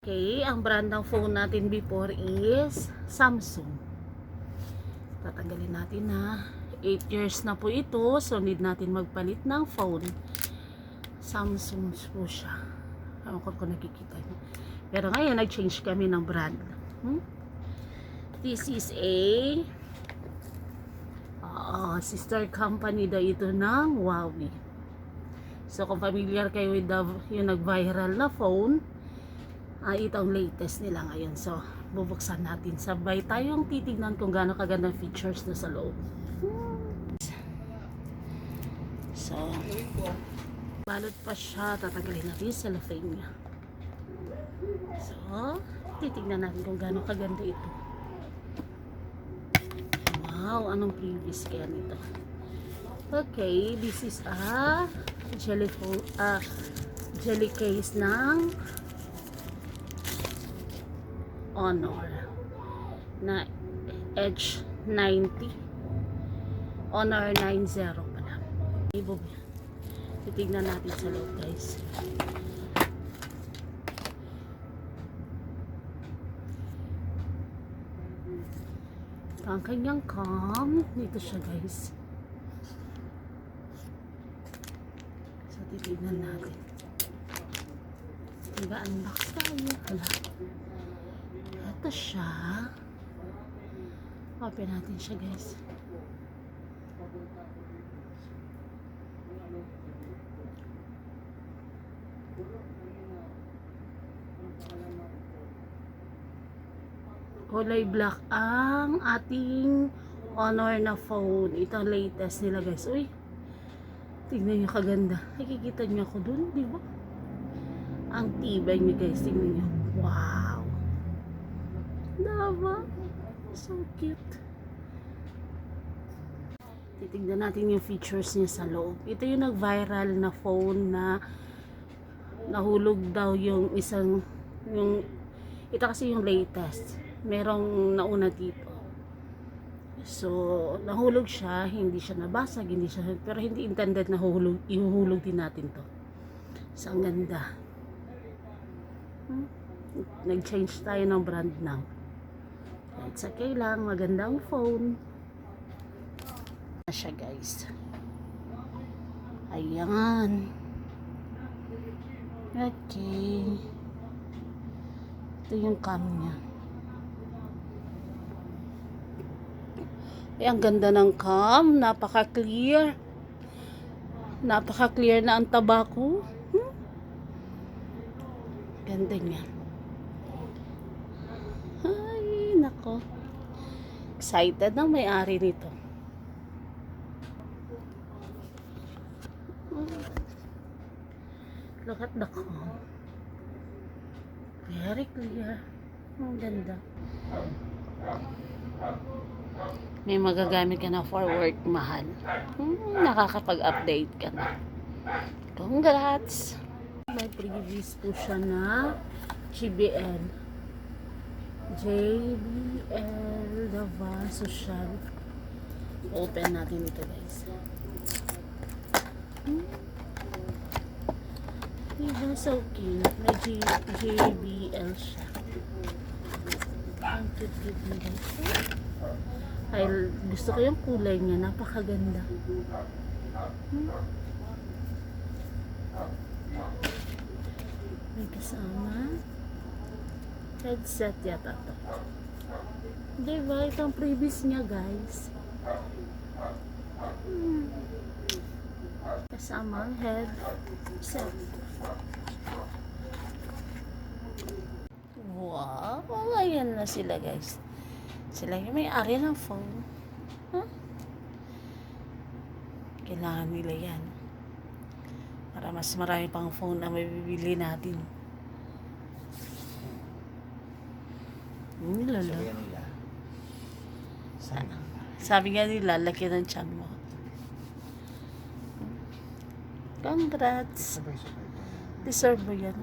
Okay, ang brand ng phone natin before is Samsung. Tatanggalin natin na 8 years na po ito, so need natin magpalit ng phone. Samsung po siya. Ewan ko kung nakikita niyo. Pero ngayon nag-change kami ng brand. This is a sister company daw ito ng Huawei. So kung familiar kayo with yung nag-viral na phone, itong latest nila ngayon. So, bubuksan natin. Sabay tayong titignan kung gaano kagandang features na sa loob. So, balot pa siya. Tatanggalin natin yung cellophane niya. So, titignan natin kung gaano kaganda ito. Wow, anong previous kaya nito? Okay, this is a jelly case ng Honor na Edge 90, Honor 90 pala. Titignan natin sa loob, guys. Ang kanyang cam dito siya, guys. So titignan natin. Unbox tayo. Hala, ito siya. Open natin siya, guys. Kulay black ang ating Honor na phone. Ito ang latest nila, guys. Uy, tignan nyo kaganda. Nakikita nyo ako dun, di ba? Ang tibay nyo, guys. Tignan nyo. Wow, diba? So cute. Titignan natin yung features niya sa loob. Ito yung nag-viral na phone na nahulog daw yung isang, ito kasi yung latest. Merong nauna dito. So, nahulog siya, hindi siya nabasag, pero hindi intended na ihuhulog din natin to. So, ang ganda. Nag-change tayo ng brand now. It's okay lang, magandang phone. Siya, guys. Ayan. Okay. Ito yung cam niya. Ay, ang ganda ng cam. Napaka-clear. Napaka-clear na ang tabako. Ganda niya. Ay, nako. Excited na may-ari nito. Look at the cam. Very clear. Ang ganda. May magagamit ka na for work, mahal. Nakakapag-update ka na. Congrats! May previous po siya na JBL Dava Social. Open natin ito, guys. Diba, so cute. May JBL siya. Ang cute niya, guys. Ay, gusto ko yung kulay niya. Napakaganda. May kasama headset yata to. Diba? Ito ang previous niya, guys. Kasama ang headset. Wow! Ayan na sila, guys. Sila yung may-ari ng phone. Kailangan nila yan. Para mas marami pang phone na mabibili natin. Lala. Sabi nga nila, laki ng tiyan mo. Congrats. Deserve mo yan.